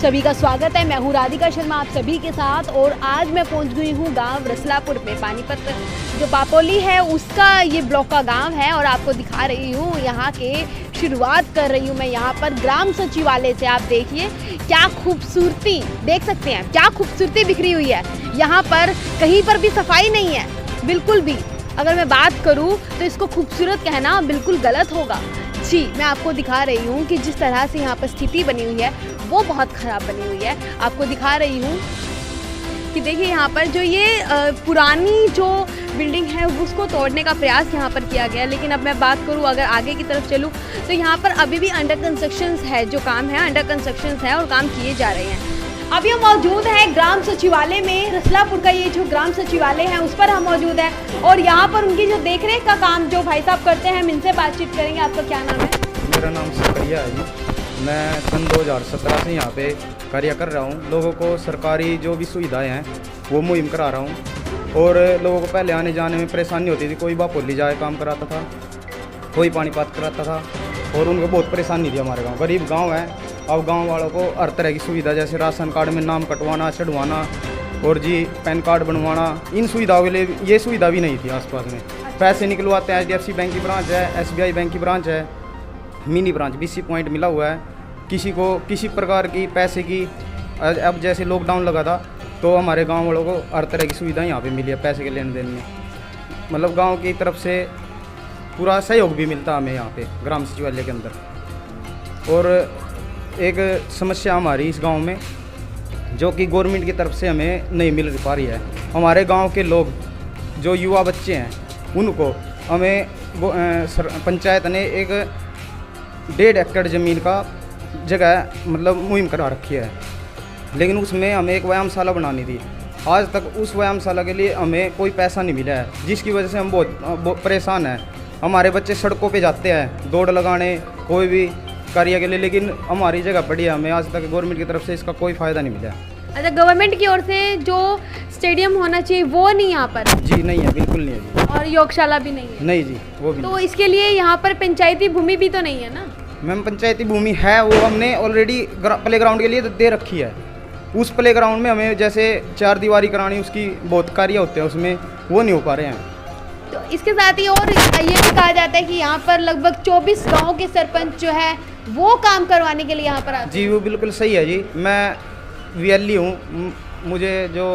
सभी का स्वागत है। मैं हूँ राधिका शर्मा आप सभी के साथ और आज मैं पहुँच गई हूँ गांव रसलापुर में। पानीपत जो पापोली है उसका ये ब्लॉक का गांव है और आपको दिखा रही हूँ यहाँ के शुरुआत कर रही हूँ मैं यहाँ पर ग्राम सचिवालय से। आप देखिए क्या खूबसूरती देख सकते हैं, क्या खूबसूरती बिखरी हुई है। यहाँ पर कहीं पर भी सफाई नहीं है बिल्कुल भी। अगर मैं बात करूँ तो इसको खूबसूरत कहना बिल्कुल गलत होगा जी। मैं आपको दिखा रही हूँ कि जिस तरह से यहाँ पर स्थिति बनी हुई है वो बहुत ख़राब बनी हुई है। आपको दिखा रही हूँ कि देखिए यहाँ पर जो ये पुरानी जो बिल्डिंग है उसको तोड़ने का प्रयास यहाँ पर किया गया। लेकिन अब मैं बात करूँ अगर आगे की तरफ चलूँ तो यहाँ पर अभी भी अंडर कंस्ट्रक्शन है, जो काम है अंडर कंस्ट्रक्शन है और काम किए जा रहे हैं। अभी हम मौजूद हैं ग्राम सचिवालय में। रसलापुर का ये जो ग्राम सचिवालय है उस पर हम मौजूद हैं और यहाँ पर उनकी जो देखरेख का काम जो भाई साहब करते हैं हम इनसे बातचीत करेंगे। आपका क्या नाम है? मेरा नाम सकरिया है जी। मैं सन 2017 से यहाँ पे कार्य कर रहा हूँ। लोगों को सरकारी जो भी सुविधाएं हैं वो मुहैया करा रहा हूँ और लोगों को पहले आने जाने में परेशानी होती थी। कोई बापोली जाए काम कराता था, कोई पानीपत कराता था और उनको बहुत परेशानी थी। हमारे गाँव गरीब गाँव है। अब गांव वालों को हर तरह की सुविधा जैसे राशन कार्ड में नाम कटवाना, चढ़वाना और जी पैन कार्ड बनवाना, इन सुविधाओं के लिए ये सुविधा भी नहीं थी आसपास में। पैसे निकलवाते हैं HDFC बैंक की ब्रांच है, SBI बैंक की ब्रांच है, मिनी ब्रांच BC पॉइंट मिला हुआ है। किसी को किसी प्रकार की पैसे की अब जैसे लॉकडाउन लगा था तो हमारे गाँव वालों को हर तरह की सुविधा यहाँ पर मिली है। पैसे के लेन देन में मतलब गाँव की तरफ से पूरा सहयोग भी मिलता है हमें यहाँ पे ग्राम सचिवालय के अंदर। और एक समस्या हमारी इस गांव में जो कि गवर्नमेंट की तरफ से हमें नहीं मिल पा रही है। हमारे गांव के लोग जो युवा बच्चे हैं उनको हमें पंचायत ने एक 1.5 एकड़ ज़मीन का जगह मतलब मुहिम करा रखी है, लेकिन उसमें हमें एक व्यायामशाला बनानी थी। आज तक उस व्यायामशाला के लिए हमें कोई पैसा नहीं मिला है, जिसकी वजह से हम बहुत परेशान हैं। हमारे बच्चे सड़कों पे जाते हैं दौड़ लगाने कोई भी कार्य के लिए, लेकिन हमारी जगह पड़ी है। हमें आज तक गवर्नमेंट की तरफ से इसका कोई फ़ायदा नहीं मिला। अच्छा, गवर्नमेंट की ओर से जो स्टेडियम होना चाहिए वो नहीं यहाँ पर? जी नहीं है, बिल्कुल नहीं है जी। और योगशाला भी नहीं है? नहीं जी, वो भी तो नहीं। इसके लिए यहाँ पर पंचायती भूमि भी तो नहीं है ना? मैम पंचायती भूमि है, वो हमने ऑलरेडी प्ले ग्राउंड के लिए दे रखी है। उस प्ले ग्राउंड में हमें जैसे 4 दीवारी करानी, उसकी बहुत कार्य होते हैं उसमें, वो नहीं हो पा रहे हैं। तो इसके साथ ही और ये भी कहा जाता है कि यहाँ पर लगभग 24 गाँव के सरपंच जो है वो काम करवाने के लिए यहाँ पर आते हैं। जी वो बिल्कुल सही है जी। मैं VLE हूँ। मुझे जो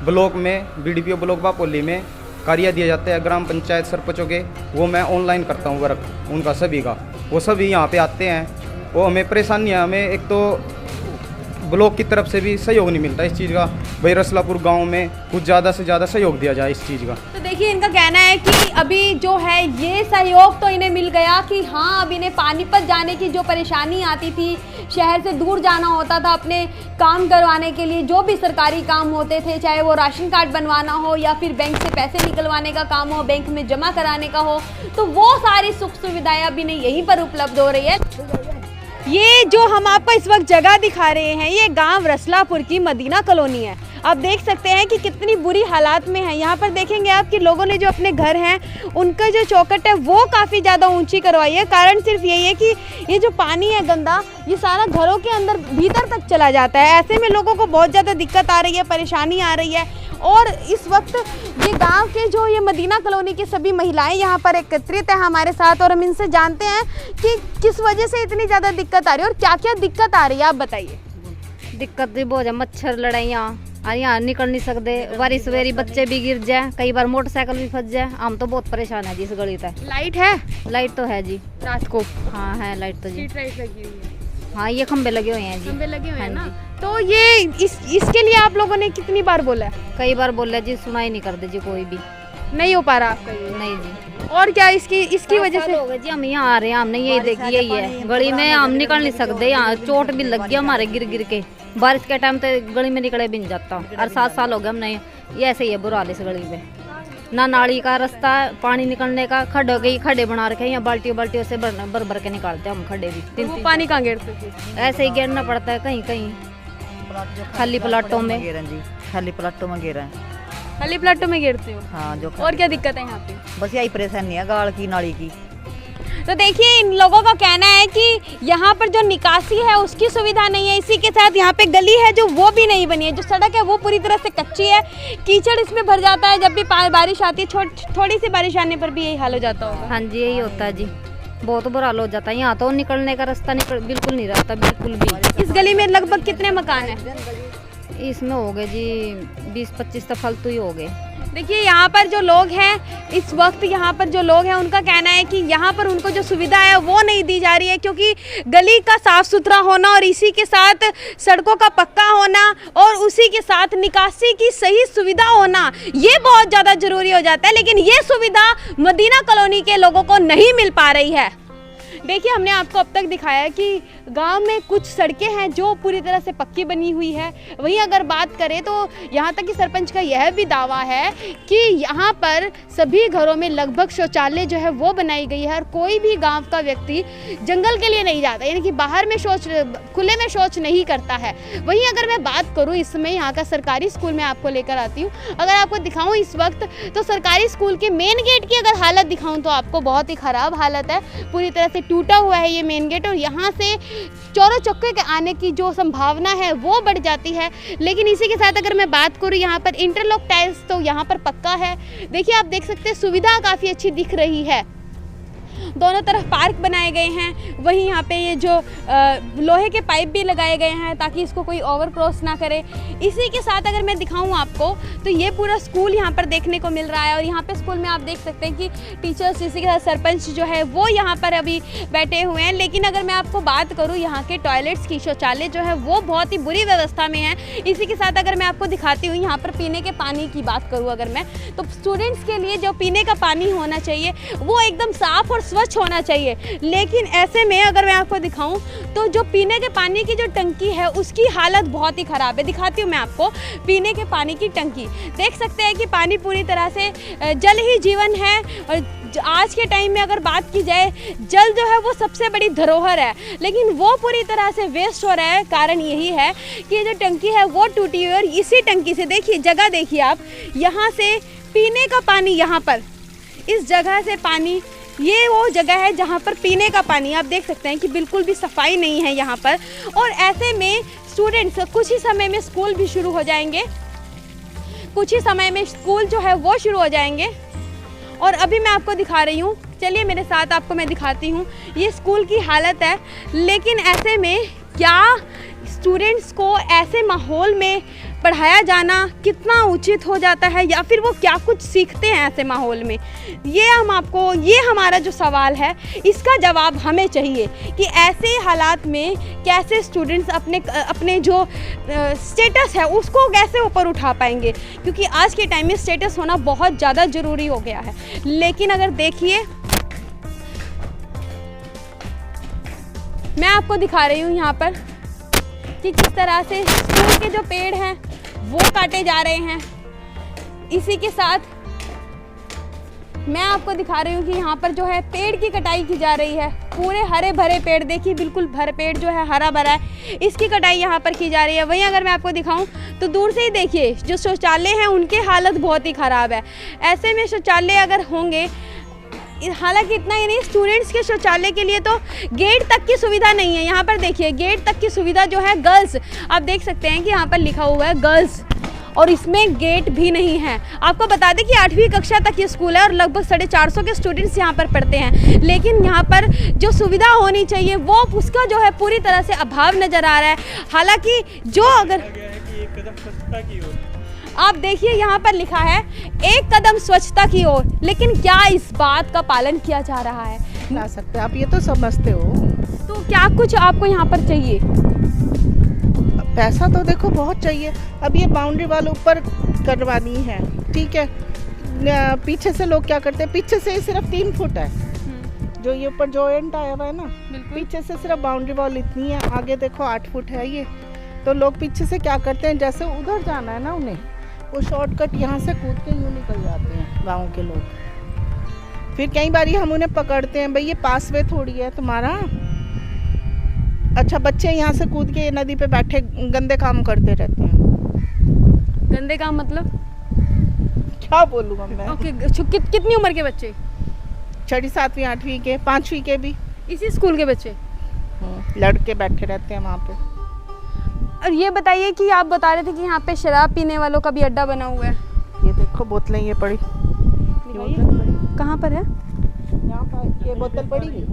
ब्लॉक में BDPO ब्लॉक बापोली में कार्य दिए जाते हैं ग्राम पंचायत सरपंचों के, वो मैं ऑनलाइन करता हूँ वर्क उनका सभी का। वो सभी यहाँ पे आते हैं। वो हमें परेशानी है, हमें एक तो ब्लॉक की तरफ से भी सहयोग नहीं मिलता इस चीज़ का। भाई रसलापुर गांव में कुछ ज़्यादा से ज़्यादा सहयोग दिया जाए इस चीज़ का। तो देखिए इनका कहना है कि अभी जो है ये सहयोग तो इन्हें मिल गया कि हाँ अब इन्हें पानीपत जाने की जो परेशानी आती थी, शहर से दूर जाना होता था अपने काम करवाने के लिए, जो भी सरकारी काम होते थे, चाहे वो राशन कार्ड बनवाना हो या फिर बैंक से पैसे निकलवाने का काम हो, बैंक में जमा कराने का हो, तो वो सारी सुख सुविधाएं अब इन्हें यहीं पर उपलब्ध हो रही है। ये जो हम आपको इस वक्त जगह दिखा रहे हैं ये गांव रसलापुर की मदीना कॉलोनी है। आप देख सकते हैं कि कितनी बुरी हालात में है। यहाँ पर देखेंगे आप कि लोगों ने जो अपने घर हैं उनका जो चौखट है वो काफ़ी ज़्यादा ऊंची करवाई है। कारण सिर्फ यही है कि ये जो पानी है गंदा ये सारा घरों के अंदर भीतर तक चला जाता है। ऐसे में लोगों को बहुत ज़्यादा दिक्कत आ रही है, परेशानी आ रही है। और इस वक्त ये गांव के जो ये मदीना कॉलोनी की सभी महिलाएं यहाँ पर एकत्रित है हमारे साथ और हम इनसे जानते हैं कि किस वजह से इतनी ज़्यादा दिक्कत आ रही है और क्या क्या दिक्कत आ रही है। आप बताइए। दिक्कत भी बहुत है, मच्छर लड़ाइयाँ और यहाँ निकल नहीं सकते, बारिश सवेरी बच्चे भी गिर जाए, कई बार मोटरसाइकिल भी फंस जाए। हम तो बहुत परेशान है जी इस गली तक। लाइट है? लाइट तो है जी रात को? हाँ है लाइट तो जी। स्ट्रीट लाइट लगी हुई है? हाँ ये खंबे लगे हुए हैं जी। खंबे लगे हुए हैं ना? हाँ तो ये इसके लिए आप लोगों ने कितनी बार बोला है? कई बार बोले जी, सुनाई नहीं करते जी, कोई भी नहीं हो पा रहा आपका ये? नहीं जी। और क्या इसकी वजह से? हो गए जी हम यहाँ आ रहे हैं, हमने यही देखी यही है गली में, हम निकल नहीं सकते। यहाँ चोट भी लग गया हमारे गिर गिर के। बारिश के टाइम तो गली में निकले भी नहीं जाता। और 7 साल हो गए हमने ये ऐसे ही है बुरा हाल इस गली में। ना नाली का रास्ता, पानी निकलने का, खड्डों के खड्डे बना रखे हैं। यहाँ बाल्टियों से भर भर के निकालते हैं हम खड्डे भी। वो पानी कहाँ गिरते थे? ऐसे ही गिरना पड़ता है कहीं कहीं खाली प्लाटों में। खाली प्लाटों में गिरा है। खाली प्लाटों में गिरते हो? हाँ जो। और क्या दिक्कत है यहाँ पे? बस यही परेशानी है गाड़ की नाली की। तो देखिए इन लोगों का कहना है कि यहाँ पर जो निकासी है उसकी सुविधा नहीं है, इसी के साथ यहाँ पे गली है जो वो भी नहीं बनी है, जो सड़क है वो पूरी तरह से कच्ची है, कीचड़ इसमें भर जाता है जब भी बारिश आती है, थोड़ी सी बारिश आने पर भी यही हाल हो जाता होगा। हाँ जी यही होता है जी, बहुत बुरा हाल हो जाता है। यहाँ तो निकलने का रास्ता बिल्कुल नहीं रहता, बिल्कुल भी। इस गली में लगभग कितने मकान हैं? इसमें हो गए जी 20-25 तो फालतू ही हो गए। देखिए यहाँ पर जो लोग हैं, इस वक्त यहाँ पर जो लोग हैं उनका कहना है कि यहाँ पर उनको जो सुविधा है वो नहीं दी जा रही है, क्योंकि गली का साफ सुथरा होना और इसी के साथ सड़कों का पक्का होना और उसी के साथ निकासी की सही सुविधा होना ये बहुत ज़्यादा ज़रूरी हो जाता है, लेकिन ये सुविधा मदीना कॉलोनी के लोगों को नहीं मिल पा रही है। देखिए हमने आपको अब तक दिखाया कि गांव में कुछ सड़कें हैं जो पूरी तरह से पक्की बनी हुई है। वहीं अगर बात करें तो यहाँ तक कि सरपंच का यह भी दावा है कि यहाँ पर सभी घरों में लगभग शौचालय जो है वो बनाई गई है और कोई भी गांव का व्यक्ति जंगल के लिए नहीं जाता, यानी कि बाहर में खुले में शौच नहीं करता है। वहीं अगर मैं बात करूँ इस समय यहाँ का सरकारी स्कूल में आपको लेकर आती हूँ, अगर आपको दिखाऊँ इस वक्त तो सरकारी स्कूल के मेन गेट की अगर हालत दिखाऊँ तो आपको बहुत ही ख़राब हालत है, पूरी तरह से टूटा हुआ है ये मेन गेट और यहाँ से चोरों चक्के के आने की जो संभावना है वो बढ़ जाती है। लेकिन इसी के साथ अगर मैं बात करूँ यहाँ पर इंटरलॉक टाइल्स तो यहाँ पर पक्का है। देखिए आप देख सकते हैं सुविधा काफ़ी अच्छी दिख रही है, दोनों तरफ पार्क बनाए गए हैं। वहीं यहाँ पे ये जो लोहे के पाइप भी लगाए गए हैं ताकि इसको कोई ओवर क्रॉस ना करे। इसी के साथ अगर मैं दिखाऊँ आपको तो ये पूरा स्कूल यहाँ पर देखने को मिल रहा है और यहाँ पे स्कूल में आप देख सकते हैं कि टीचर्स, इसी के साथ सरपंच जो है वो यहाँ पर अभी बैठे हुए हैं। लेकिन अगर मैं आपको बात करूँ यहाँ के टॉयलेट्स की, शौचालय जो है वो बहुत ही बुरी व्यवस्था में है। इसी के साथ अगर मैं आपको दिखाती हूँ यहाँ पर पीने के पानी की बात करूँ अगर मैं, तो स्टूडेंट्स के लिए जो पीने का पानी होना चाहिए वो एकदम साफ़ और स्वच्छ होना चाहिए। लेकिन ऐसे में अगर मैं आपको दिखाऊं तो जो पीने के पानी की जो टंकी है उसकी हालत बहुत ही ख़राब है। दिखाती हूँ मैं आपको पीने के पानी की टंकी, देख सकते हैं कि पानी पूरी तरह से जल ही जीवन है और आज के टाइम में अगर बात की जाए जल जो है वो सबसे बड़ी धरोहर है, लेकिन वो पूरी तरह से वेस्ट हो रहा है। कारण यही है कि ये जो टंकी है वो टूटी हुई है और इसी टंकी से देखिए जगह देखिए आप, यहाँ से पीने का पानी, यहाँ पर इस जगह से पानी, ये वो जगह है जहाँ पर पीने का पानी आप देख सकते हैं कि बिल्कुल भी सफाई नहीं है यहाँ पर। और ऐसे में स्टूडेंट्स कुछ ही समय में स्कूल भी शुरू हो जाएंगे, कुछ ही समय में स्कूल जो है वो शुरू हो जाएंगे। और अभी मैं आपको दिखा रही हूँ, चलिए मेरे साथ आपको मैं दिखाती हूँ ये स्कूल की हालत है। लेकिन ऐसे में क्या स्टूडेंट्स को ऐसे माहौल में पढ़ाया जाना कितना उचित हो जाता है या फिर वो क्या कुछ सीखते हैं ऐसे माहौल में, ये हमारा जो सवाल है इसका जवाब हमें चाहिए कि ऐसे हालात में कैसे स्टूडेंट्स अपने जो स्टेटस है उसको कैसे ऊपर उठा पाएंगे, क्योंकि आज के टाइम में स्टेटस होना बहुत ज़्यादा ज़रूरी हो गया है। लेकिन अगर देखिए मैं आपको दिखा रही हूँ यहाँ पर कि किस तरह से स्कूल के जो पेड़ हैं वो काटे जा रहे हैं। इसी के साथ मैं आपको दिखा रही हूँ कि यहाँ पर जो है पेड़ की कटाई की जा रही है, पूरे हरे भरे पेड़, देखिए बिल्कुल भर पेड़ जो है हरा भरा है, इसकी कटाई यहाँ पर की जा रही है। वहीं अगर मैं आपको दिखाऊं तो दूर से ही देखिए जो शौचालय हैं उनके हालत बहुत ही ख़राब है। ऐसे में शौचालय अगर होंगे, हालांकि इतना ही नहीं, स्टूडेंट्स के शौचालय के लिए तो गेट तक की सुविधा नहीं है। यहाँ पर देखिए गेट तक की सुविधा जो है गर्ल्स, आप देख सकते हैं कि यहाँ पर लिखा हुआ है गर्ल्स और इसमें गेट भी नहीं है। आपको बता दें कि 8वीं कक्षा तक ये स्कूल है और लगभग 450 के स्टूडेंट्स यहाँ पर पढ़ते हैं। लेकिन यहाँ पर जो सुविधा होनी चाहिए वो उसका जो है पूरी तरह से अभाव नज़र आ रहा है। हालांकि जो अगर आप देखिए यहाँ पर लिखा है 1 कदम स्वच्छता की ओर, लेकिन क्या इस बात का पालन किया जा रहा है? ला सकते आप, ये तो समझते हो। तो क्या कुछ आपको यहाँ पर चाहिए? पैसा तो देखो बहुत चाहिए। अब ये बाउंड्री वाल ऊपर करवानी है, ठीक है, पीछे से लोग क्या करते हैं, पीछे से सिर्फ 3 फुट है जो ये ऊपर जॉइंट आया हुआ है ना, पीछे से सिर्फ बाउंड्री वॉल इतनी है, आगे देखो 8 फुट है ये। तो लोग पीछे से क्या करते हैं, जैसे उधर जाना है ना उन्हें, वो शॉर्टकट यहाँ से कूद के यूँ निकल जाते हैं गाँव के लोग। फिर कई बार हम उन्हें पकड़ते हैं, भाई ये पासवे थोड़ी है तुम्हारा। अच्छा, बच्चे यहाँ से कूद के नदी पे बैठे गंदे काम करते रहते हैं। गंदे काम मतलब क्या बोलूँगा मैं? ओके, कितनी उम्र के बच्चे? 6वीं 7वीं 8वीं के 5वीं के भी इसी स्कूल के बच्चे। लड़के बैठे रहते हैं वहाँ पे। और ये बताइए कि आप बता रहे थे कि यहाँ पे शराब पीने वालों का भी अड्डा बना हुआ है। ये देखो बोतलें ये पड़ी, कहाँ पर है? यहाँ पर ये बोतल पड़ी हुई।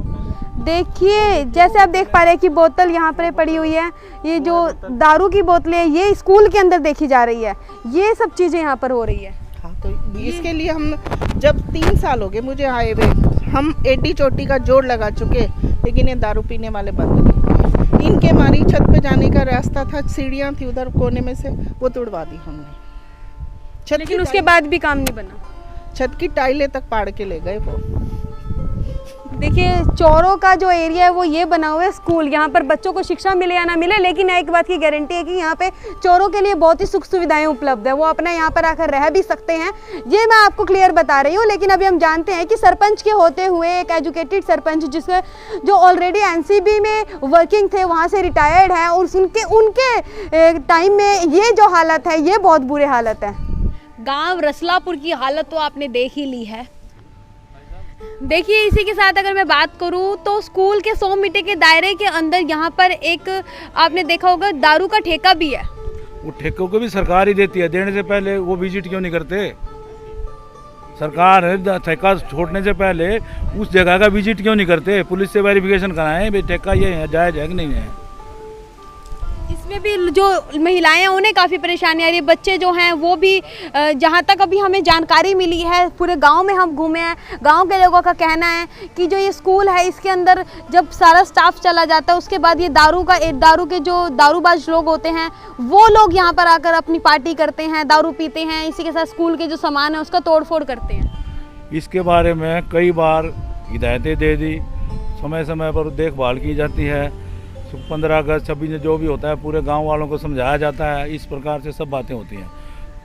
देखिए जैसे आप देख पा रहे हैं कि बोतल यहाँ पर पड़ी हुई है। ये जो दारू की बोतलें हैं ये स्कूल के अंदर देखी जा रही है। ये सब चीज़ें यहाँ पर हो रही है। हाँ तो इसके लिए हम जब 3 साल हो गए मुझे आए हुए, हम एडी चोटी का जोड़ लगा चुके, लेकिन ये दारू पीने वाले बंद नहीं। इनके हमारी छत पे जाने का रास्ता था, सीढ़ियाँ थी उधर कोने में से, वो तोड़वा दी हमने। लेकिन उसके बाद भी काम नहीं बना। छत की टाइलें तक पाड़ के ले गए वो। देखिए चौरों का जो एरिया है वो ये बना हुआ है स्कूल। यहाँ पर बच्चों को शिक्षा मिले या ना मिले, लेकिन एक बात की गारंटी है कि यहाँ पे चौरों के लिए बहुत ही सुख सुविधाएं उपलब्ध है। वो अपना यहाँ पर आकर रह भी सकते हैं, ये मैं आपको क्लियर बता रही हूँ। लेकिन अभी हम जानते हैं कि सरपंच के होते हुए एक एजुकेटेड सरपंच जिसके जो ऑलरेडी एनसीबी में वर्किंग थे, वहाँ से रिटायर्ड है, और उनके टाइम में ये जो हालत है ये बहुत बुरे हालत है। गाँव रसलापुर की हालत तो आपने देख ही ली है। देखिए इसी के साथ अगर मैं बात करूं तो स्कूल के 100 मीटर के दायरे के अंदर यहाँ पर एक आपने देखा होगा दारू का ठेका भी है। वो ठेकों को भी सरकार ही देती है, देने से पहले वो विजिट क्यों नहीं करते? सरकार ठेका छोड़ने से पहले उस जगह का विजिट क्यों नहीं करते? पुलिस से वेरिफिकेशन कराएं भाई ठेका ये है, जायज है कि नहीं है। इसमें भी जो महिलाएं हैं उन्हें काफ़ी परेशानी आ रही है। बच्चे जो हैं वो भी जहाँ तक अभी हमें जानकारी मिली है, पूरे गांव में हम घूमे हैं, गांव के लोगों का कहना है कि जो ये स्कूल है इसके अंदर जब सारा स्टाफ चला जाता है उसके बाद ये दारू के जो दारूबाज लोग होते हैं वो लोग यहाँ पर आकर अपनी पार्टी करते हैं, दारू पीते हैं, इसी के साथ स्कूल के जो सामान है उसका तोड़फोड़ करते हैं। इसके बारे में कई बार हिदायतें दे दी, समय समय पर देखभाल की जाती है। 15 अगस्त 26 जो भी होता है पूरे गांव वालों को समझाया जाता है। इस प्रकार से सब बातें होती हैं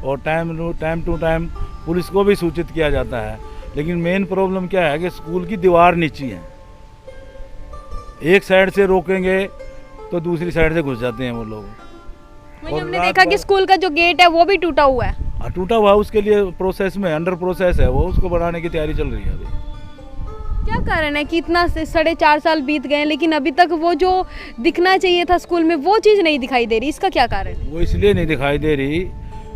और टाइम टू टाइम पुलिस को भी सूचित किया जाता है। लेकिन मेन प्रॉब्लम क्या है कि स्कूल की दीवार नीची है, एक साइड से रोकेंगे तो दूसरी साइड से घुस जाते हैं वो लोग। वही हमने देखा कि स्कूल का जो गेट है वो भी टूटा हुआ है। टूटा हुआ उसके लिए प्रोसेस में अंडर प्रोसेस है, वो उसको बनाने की तैयारी चल रही है अभी। क्या कारण है कि इतना 4.5 साल बीत गए लेकिन अभी तक वो जो दिखना चाहिए था स्कूल में वो चीज़ नहीं दिखाई दे रही, इसका क्या कारण है? वो इसलिए नहीं दिखाई दे रही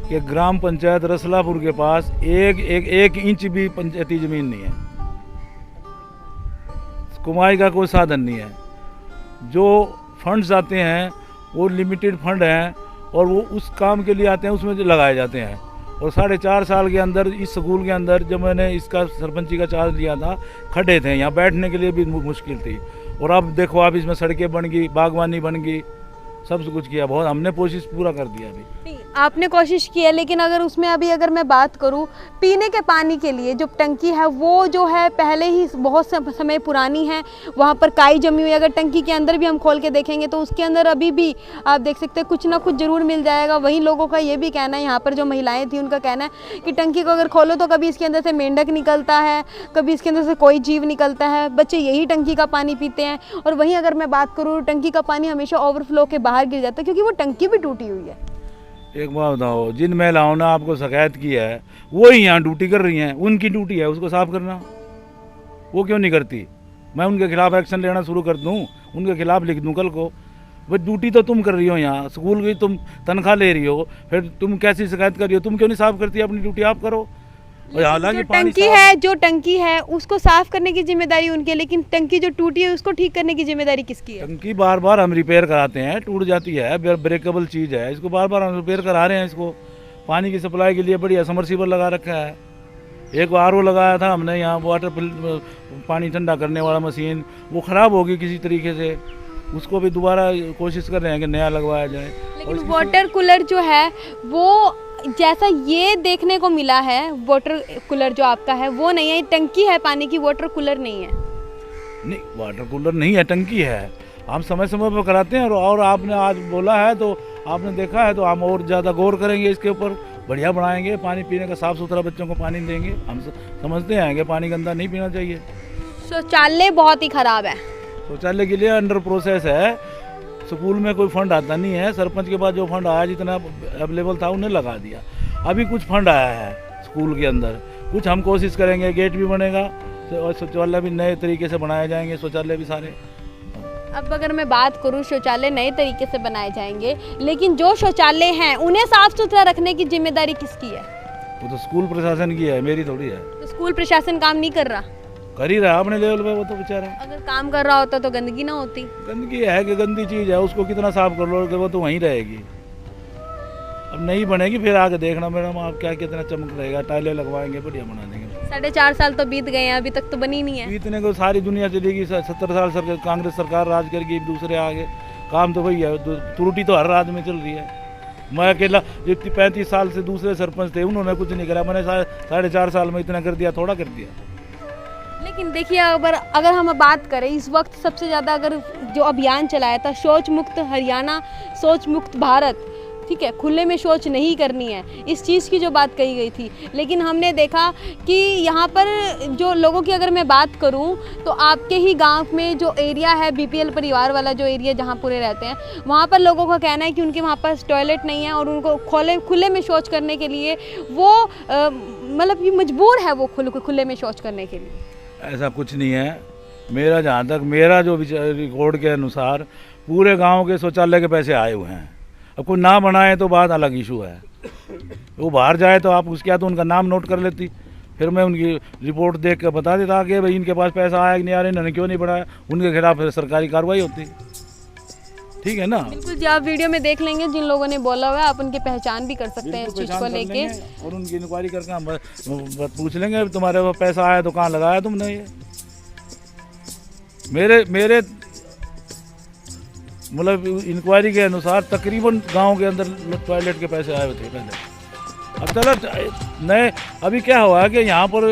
कि ग्राम पंचायत रसलापुर के पास एक इंच भी पंचायती जमीन नहीं है, कमाई का कोई साधन नहीं है। जो फंड्स आते हैं वो लिमिटेड फंड हैं और वो उस काम के लिए आते हैं, उसमें लगाए जाते हैं। और 4.5 साल के अंदर इस स्कूल के अंदर जब मैंने इसका सरपंची का चार्ज लिया था, खड्डे थे, यहाँ बैठने के लिए भी मुश्किल थी। और अब देखो आप इसमें सड़कें बन गई, बागवानी बन गई, सब कुछ किया, बहुत हमने कोशिश पूरा कर दिया अभी। आपने कोशिश की है, लेकिन अगर उसमें अभी अगर मैं बात करूं पीने के पानी के लिए जो टंकी है वो जो है पहले ही बहुत समय पुरानी है, वहां पर काई जमी हुई है। अगर टंकी के अंदर भी हम खोल के देखेंगे तो उसके अंदर अभी भी आप देख सकते हैं कुछ ना कुछ ज़रूर मिल जाएगा। वहीं लोगों का ये भी कहना है, यहाँ पर जो महिलाएँ थी उनका कहना है कि टंकी को अगर खोलो तो कभी इसके अंदर से मेंढक निकलता है, कभी इसके अंदर से कोई जीव निकलता है, बच्चे यही टंकी का पानी पीते हैं। और वहीं अगर मैं बात करूँ टंकी का पानी हमेशा ओवरफ्लो के बाहर गिर जाता है क्योंकि वो टंकी भी टूटी हुई है। एक बात बताओ, जिन महिलाओं ने आपको शिकायत की है वो ही यहाँ ड्यूटी कर रही हैं, उनकी ड्यूटी है उसको साफ करना, वो क्यों नहीं करती? मैं उनके खिलाफ एक्शन लेना शुरू कर दूँ, उनके खिलाफ लिख दूँ कल को। भाई ड्यूटी तो तुम कर रही हो, यहाँ स्कूल की तुम तनख्वाह ले रही हो, फिर तुम कैसी शिकायत कर रही हो? तुम क्यों नहीं साफ करती? अपनी ड्यूटी आप करो। जो टंकी है उसको साफ करने की जिम्मेदारी उनकी है, लेकिन टंकी जो टूटी है उसको ठीक करने की जिम्मेदारी किसकी है? टंकी बार बार हम रिपेयर कराते हैं, टूट जाती है, ब्रेकेबल चीज़ है, इसको बार बार हम रिपेयर करा रहे हैं। इसको पानी की सप्लाई के लिए बढ़िया समरसीबल लगा रखा है। एक RO लगाया था हमने यहाँ, वाटर पानी ठंडा करने वाला मशीन, वो ख़राब होगी किसी तरीके से, उसको भी दोबारा कोशिश कर रहे हैं कि नया लगवाया जाए। लेकिन वाटर कूलर जो है वो जैसा ये देखने को मिला है, वाटर कूलर जो आपका है वो नहीं है, टंकी है पानी की, वाटर कूलर नहीं है। नहीं, वाटर कूलर नहीं है, टंकी है। हम समय समय पर कराते हैं और आपने आज बोला है तो आपने देखा है तो हम और ज़्यादा गौर करेंगे इसके ऊपर, बढ़िया बनाएंगे, पानी पीने का साफ़ सुथरा बच्चों को पानी देंगे। हम समझते हैं कि पानी गंदा नहीं पीना चाहिए। शौचालय बहुत ही ख़राब है। शौचालय के लिए अंडर प्रोसेस है, स्कूल में कोई फंड आता नहीं है। सरपंच के पास जो फंड आया जितना अवेलेबल था उन्हें लगा दिया। अभी कुछ फंड आया है स्कूल के अंदर, कुछ हम कोशिश करेंगे, गेट भी बनेगा, और शौचालय भी नए तरीके से बनाए जाएंगे, शौचालय भी सारे। अब अगर मैं बात करूं, शौचालय नए तरीके से बनाए जाएंगे, लेकिन जो शौचालय हैं उन्हें साफ सुथरा रखने की जिम्मेदारी किसकी है? वो तो स्कूल प्रशासन की है, मेरी थोड़ी है। तो स्कूल प्रशासन काम नहीं कर रहा? कर ही रहा अपने लेवल पे वो तो बेचारा। अगर काम कर रहा होता तो गंदगी ना होती। गंदगी है कि गंदी चीज़ है, उसको कितना साफ कर लो वो तो वहीं रहेगी। अब नहीं बनेगी फिर आगे देखना मैडम आप, क्या कितना चमक रहेगा, टाइलें लगवाएंगे, बढ़िया बना देंगे। 4.5 साल तो बीत गए हैं, अभी तक तो बनी नहीं है। इतने को सारी दुनिया चलेगी, 70 साल सरकार कांग्रेस सरकार राज करके दूसरे आगे, काम तो वही है, त्रुटि तो हर राज्य में चल रही है। मैं अकेला जो 35 साल से दूसरे सरपंच थे उन्होंने कुछ नहीं करा, मैंने 4.5 साल में इतना कर दिया, थोड़ा कर दिया। लेकिन देखिए अगर हम बात करें इस वक्त सबसे ज़्यादा अगर जो अभियान चलाया था शौच मुक्त हरियाणा, शौच मुक्त भारत, ठीक है, खुले में शौच नहीं करनी है, इस चीज़ की जो बात कही गई थी, लेकिन हमने देखा कि यहाँ पर जो लोगों की अगर मैं बात करूँ तो आपके ही गांव में जो एरिया है BPL परिवार वाला जो एरिया जहाँ पूरे रहते हैं, वहाँ पर लोगों का कहना है कि उनके वहाँ पर टॉयलेट नहीं है और उनको खुले में शौच करने के लिए वो मतलब कि मजबूर है वो खुले में शौच करने के लिए। ऐसा कुछ नहीं है, मेरा जहाँ तक मेरा जो रिकॉर्ड के अनुसार पूरे गांव के शौचालय के पैसे आए हुए हैं। अब कोई ना बनाए तो बात अलग इशू है, वो बाहर जाए तो आप उसके बाद तो उनका नाम नोट कर लेती, फिर मैं उनकी रिपोर्ट देख कर बता देता कि भाई इनके पास पैसा आया कि नहीं आ रहा, इन्होंने क्यों नहीं बढ़ाया, उनके खिलाफ फिर सरकारी कार्रवाई होती। ठीक है ना? बिल्कुल जी, आप वीडियो में देख लेंगे जिन लोगों ने बोला हुआ है, आप उनकी पहचान भी कर सकते हैं इस चीज़ को लेके, और उनकी इंक्वायरी करके हम पूछ लेंगे तुम्हारे पास पैसा आया तो कहाँ लगाया तुमने ये। मेरे मतलब इंक्वायरी के अनुसार तकरीबन गांव के अंदर टॉयलेट के पैसे आए थे पहले। अब चलो नए अभी क्या हुआ है कि यहाँ पर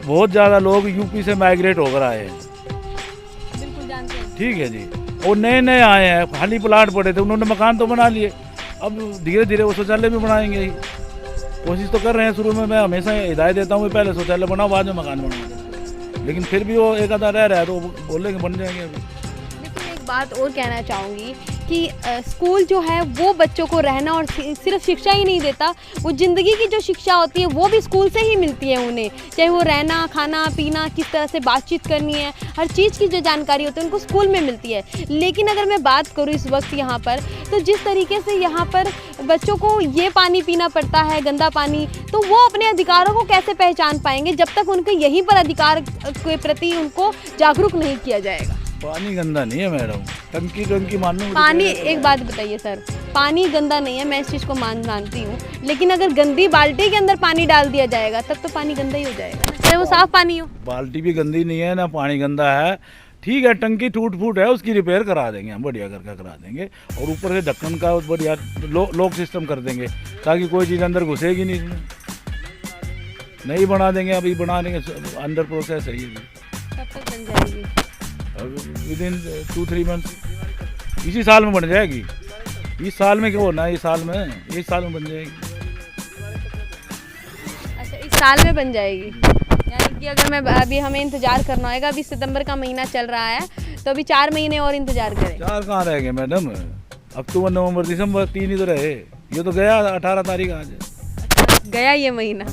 बहुत ज़्यादा लोग यूपी से माइग्रेट होकर आए हैं, बिल्कुल जानते हैं। ठीक है जी, और नए आए हैं, खाली प्लाट पड़े थे, उन्होंने मकान तो बना लिए, अब धीरे धीरे वो शौचालय भी बनाएंगे ही, कोशिश तो कर रहे हैं। शुरू में मैं हमेशा हिदायत देता हूँ पहले शौचालय बनाओ बाद में मकान बनाओ, लेकिन फिर भी वो एक आधा रह रहा है तो बोलेंगे बन जाएंगे। अभी देखिए एक बात और कहना चाहूँगी कि स्कूल जो है वो बच्चों को रहना और सिर्फ शिक्षा ही नहीं देता, वो ज़िंदगी की जो शिक्षा होती है वो भी स्कूल से ही मिलती है उन्हें, चाहे वो रहना खाना पीना, किस तरह से बातचीत करनी है, हर चीज़ की जो जानकारी होती है उनको स्कूल में मिलती है। लेकिन अगर मैं बात करूँ इस वक्त यहाँ पर, तो जिस तरीके से यहाँ पर बच्चों को ये पानी पीना पड़ता है गंदा पानी, तो वो अपने अधिकारों को कैसे पहचान पाएंगे जब तक उनके यहीं पर अधिकार के प्रति उनको जागरूक नहीं किया जाएगा। पानी गंदा नहीं है मैडम, टंकी मानो पानी, एक बात बताइए सर, पानी गंदा नहीं है, मैं इस चीज़ को मानती हूँ, लेकिन अगर गंदी बाल्टी के अंदर पानी डाल दिया जाएगा तब तो पानी गंदा ही हो जाएगा, चाहे वो साफ पानी हो। बाल्टी भी गंदी नहीं है ना पानी गंदा है, ठीक है, टंकी टूट फूट है उसकी रिपेयर करा देंगे हम, बढ़िया करके करा देंगे, और ऊपर से ढक्कन का बढ़िया लॉक सिस्टम कर देंगे ताकि कोई चीज़ अंदर घुसेगी नहीं, इसमें नहीं बना देंगे, अभी बना देंगे, अंडर प्रोसेस है ये भी। कब तक बन जाएगी? विदिन 2-3 मंथ, इसी साल में बन जाएगी। इस साल में क्यों होना है, इस साल में बन जाएगी। अच्छा, इस साल में बन जाएगी, यानी कि अगर मैं अभी हमें इंतज़ार करना होगा, अभी सितंबर का महीना चल रहा है तो अभी 4 महीने और इंतज़ार करें। 4 कहाँ रह गए मैडम, अक्टूबर नवंबर दिसंबर 3 ही तो रहे, ये तो गया 18 तारीख आज गया ये महीना।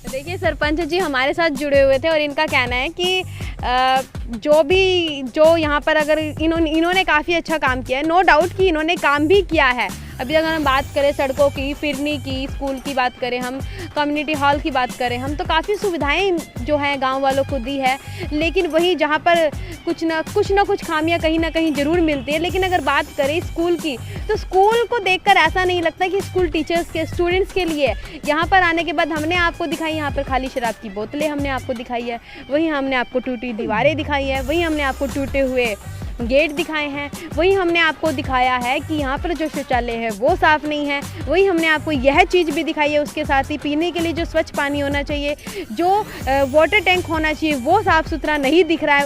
देखिए सरपंच जी हमारे साथ जुड़े हुए थे और इनका कहना है कि जो यहाँ पर अगर इन्होंने काफ़ी अच्छा काम किया है, नो डाउट कि इन्होंने काम भी किया है। अभी अगर हम बात करें सड़कों की, फिरनी की, स्कूल की बात करें हम, कम्युनिटी हॉल की बात करें हम, तो काफ़ी सुविधाएं जो हैं गांव वालों को दी है, लेकिन वही जहां पर कुछ ना कुछ खामियां कहीं ना कहीं ज़रूर मिलती है। लेकिन अगर बात करें स्कूल की, तो स्कूल को देखकर ऐसा नहीं लगता कि स्कूल टीचर्स के, स्टूडेंट्स के लिए। यहाँ पर आने के बाद हमने आपको दिखाई यहाँ पर खाली शराब की बोतलें हमने आपको दिखाई है, वहीं हमने आपको टूटी दीवारें दिखाई है, वहीं हमने आपको टूटे हुए गेट दिखाए हैं, वहीं हमने आपको दिखाया है कि यहाँ पर जो शौचालय है वो साफ़ नहीं है, वहीं हमने आपको यह चीज़ भी दिखाई है। उसके साथ ही पीने के लिए जो स्वच्छ पानी होना चाहिए, जो वाटर टैंक होना चाहिए, वो साफ़ सुथरा नहीं दिख रहा है।